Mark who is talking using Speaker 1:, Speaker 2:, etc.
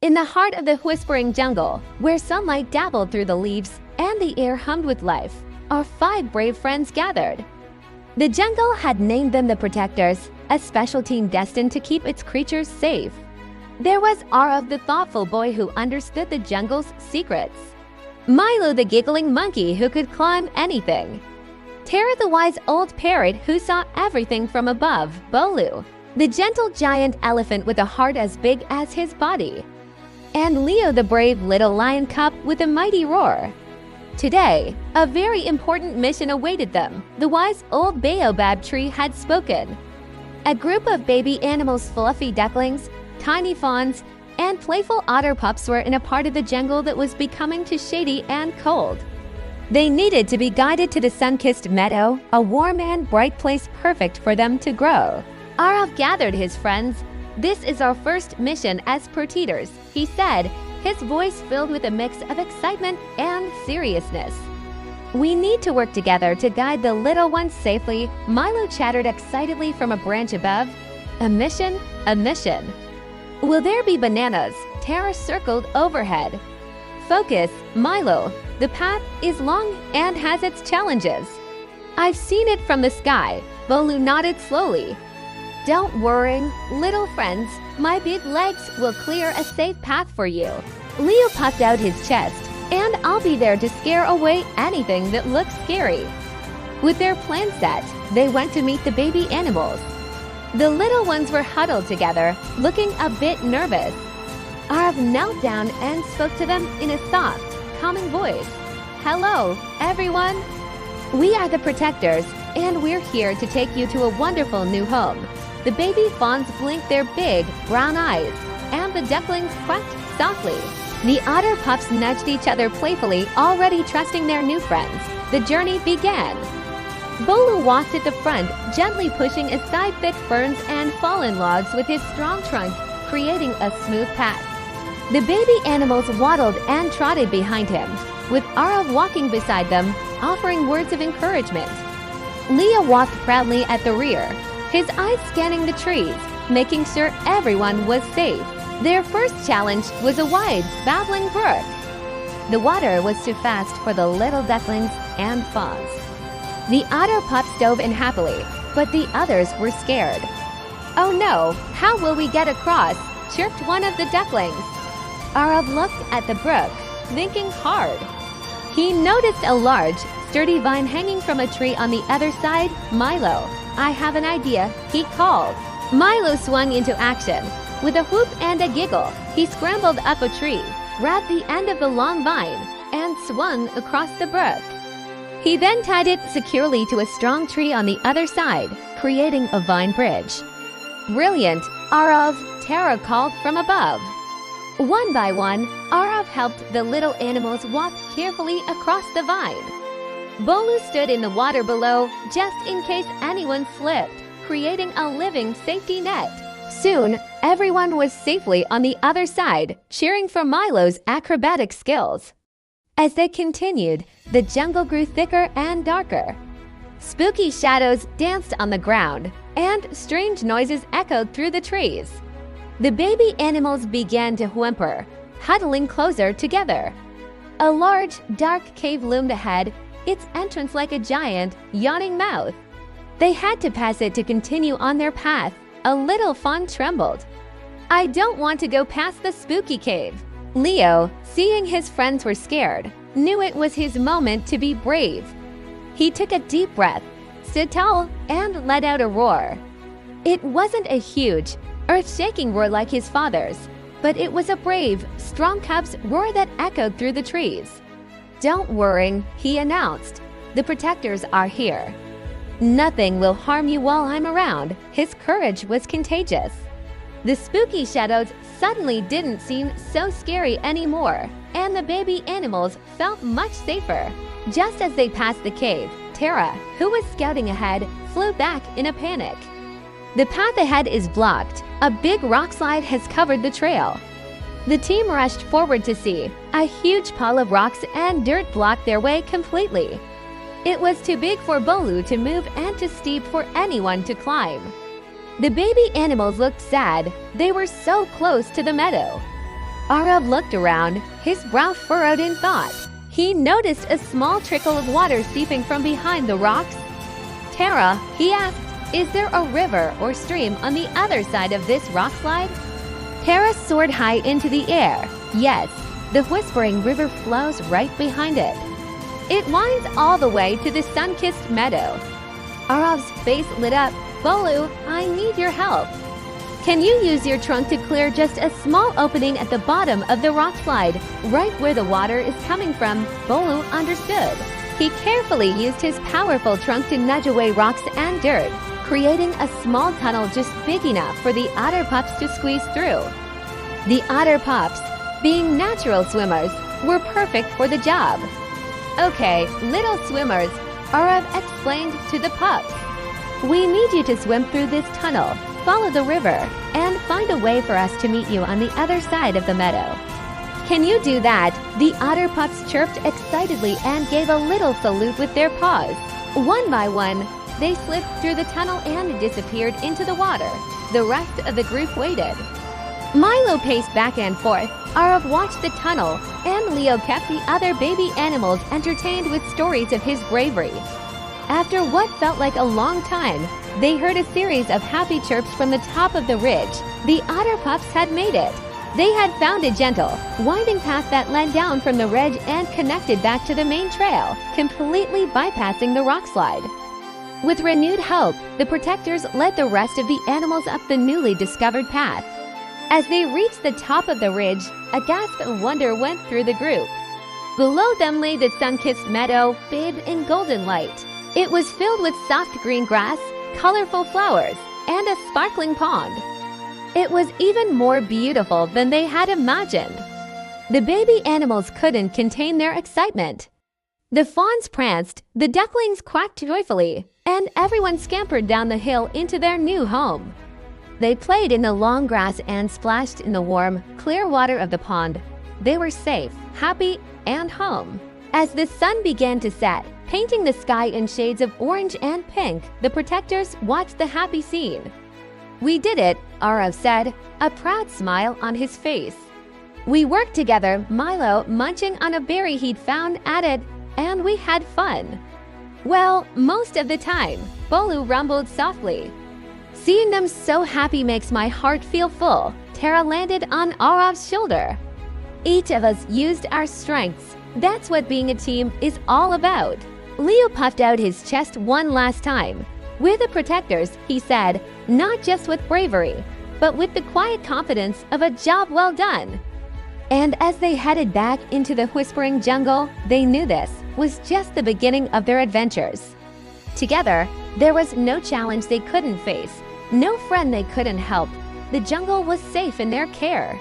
Speaker 1: In the heart of the whispering jungle, where sunlight dabbled through the leaves and the air hummed with life, our 5 brave friends gathered. The jungle had named them the Protectors, a special team destined to keep its creatures safe. There was Arav, the thoughtful boy who understood the jungle's secrets. Milo, the giggling monkey who could climb anything. Tara, the wise old parrot who saw everything from above. Bholu, the gentle giant elephant with a heart as big as his body. And Leo, the brave little lion cub with a mighty roar. Today, a very important mission awaited them. The wise old baobab tree had spoken. A group of baby animals, fluffy ducklings, tiny fawns, and playful otter pups were in a part of the jungle that was becoming too shady and cold. They needed to be guided to the sun-kissed meadow, a warm and bright place perfect for them to grow. Arav gathered his friends. "This is our first mission as Protectors," he said, his voice filled with a mix of excitement and seriousness. "We need to work together to guide the little ones safely," Milo chattered excitedly from a branch above. "A mission? A mission. Will there be bananas?" Tara circled overhead. "Focus, Milo. The path is long and has its challenges." "I've seen it from the sky," Bholu nodded slowly. "Don't worry, little friends. My big legs will clear a safe path for you." Leo puffed out his chest. "And I'll be there to scare away anything that looks scary." With their plan set, they went to meet the baby animals. The little ones were huddled together, looking a bit nervous. Arav knelt down and spoke to them in a soft, calming voice. "Hello, everyone. We are the Protectors, and we're here to take you to a wonderful new home." The baby fawns blinked their big, brown eyes, and the ducklings quacked softly. The otter pups nudged each other playfully, already trusting their new friends. The journey began. Bholu walked at the front, gently pushing aside thick ferns and fallen logs with his strong trunk, creating a smooth path. The baby animals waddled and trotted behind him, with Arav walking beside them, offering words of encouragement. Leo walked proudly at the rear, his eyes scanning the trees, making sure everyone was safe. Their first challenge was a wide, babbling brook. The water was too fast for the little ducklings and fawns. The otter pups dove in happily, but the others were scared. "Oh no, how will we get across?" chirped one of the ducklings. Arav looked at the brook, thinking hard. He noticed a large, sturdy vine hanging from a tree on the other side. "Milo, I have an idea," he called. Milo swung into action. With a whoop and a giggle, he scrambled up a tree, grabbed the end of the long vine, and swung across the brook. He then tied it securely to a strong tree on the other side, creating a vine bridge. "Brilliant, Arav," Tara called from above. One by one, Arav helped the little animals walk carefully across the vine. Bholu stood in the water below, just in case anyone slipped, creating a living safety net. Soon, everyone was safely on the other side, cheering for Milo's acrobatic skills. As they continued, the jungle grew thicker and darker. Spooky shadows danced on the ground, and strange noises echoed through the trees. The baby animals began to whimper, huddling closer together. A large, dark cave loomed ahead, its entrance like a giant, yawning mouth. They had to pass it to continue on their path. A little fawn trembled. "I don't want to go past the spooky cave." Leo, seeing his friends were scared, knew it was his moment to be brave. He took a deep breath, stood tall, and let out a roar. It wasn't a huge, earth-shaking roar like his father's, but it was a brave, strong cub's roar that echoed through the trees. "Don't worry," he announced. "The Protectors are here. Nothing will harm you while I'm around." His courage was contagious. The spooky shadows suddenly didn't seem so scary anymore, and the baby animals felt much safer. Just as they passed the cave, Tara, who was scouting ahead, flew back in a panic. "The path ahead is blocked. A big rock slide has covered the trail." The team rushed forward to see. A huge pile of rocks and dirt blocked their way completely. It was too big for Bholu to move and too steep for anyone to climb. The baby animals looked sad. They were so close to the meadow. Arav looked around, his brow furrowed in thought. He noticed a small trickle of water seeping from behind the rocks. "Tara," he asked, "is there a river or stream on the other side of this rock slide?" Tara soared high into the air. Yes, the Whispering River flows right behind it. It winds all the way to the sun-kissed meadow. Arav's face lit up. "Bholu, I need your help. Can you use your trunk to clear just a small opening at the bottom of the rock slide, right where the water is coming from?" Bholu understood. He carefully used his powerful trunk to nudge away rocks and dirt, creating a small tunnel just big enough for the otter pups to squeeze through. The otter pups, being natural swimmers, were perfect for the job. "Okay, little swimmers," Arav explained to the pups. "We need you to swim through this tunnel, follow the river, and find a way for us to meet you on the other side of the meadow." "Can you do that?" The otter pups chirped excitedly and gave a little salute with their paws. One by one, they slipped through the tunnel and disappeared into the water. The rest of the group waited. Milo paced back and forth. Arav watched the tunnel, and Leo kept the other baby animals entertained with stories of his bravery. After what felt like a long time, they heard a series of happy chirps from the top of the ridge. The otter pups had made it. They had found a gentle, winding path that led down from the ridge and connected back to the main trail, completely bypassing the rock slide. With renewed hope, the protectors led the rest of the animals up the newly discovered path. As they reached the top of the ridge, a gasp of wonder went through the group. Below them lay the sun-kissed meadow, bathed in golden light. It was filled with soft green grass, colorful flowers, and a sparkling pond. It was even more beautiful than they had imagined. The baby animals couldn't contain their excitement. The fawns pranced, the ducklings quacked joyfully, and everyone scampered down the hill into their new home. They played in the long grass and splashed in the warm, clear water of the pond. They were safe, happy, and home. As the sun began to set, painting the sky in shades of orange and pink, the protectors watched the happy scene. "We did it," Arav said, a proud smile on his face. "We worked together," Milo, munching on a berry he'd found, added, "and we had fun." "Well, most of the time," Bholu rumbled softly. "Seeing them so happy makes my heart feel full." Tara landed on Arav's shoulder. "Each of us used our strengths. That's what being a team is all about." Leo puffed out his chest one last time. "We're the protectors," he said, not just with bravery, but with the quiet confidence of a job well done. And as they headed back into the Whispering Jungle, they knew this was just the beginning of their adventures. Together, there was no challenge they couldn't face, no friend they couldn't help. The jungle was safe in their care.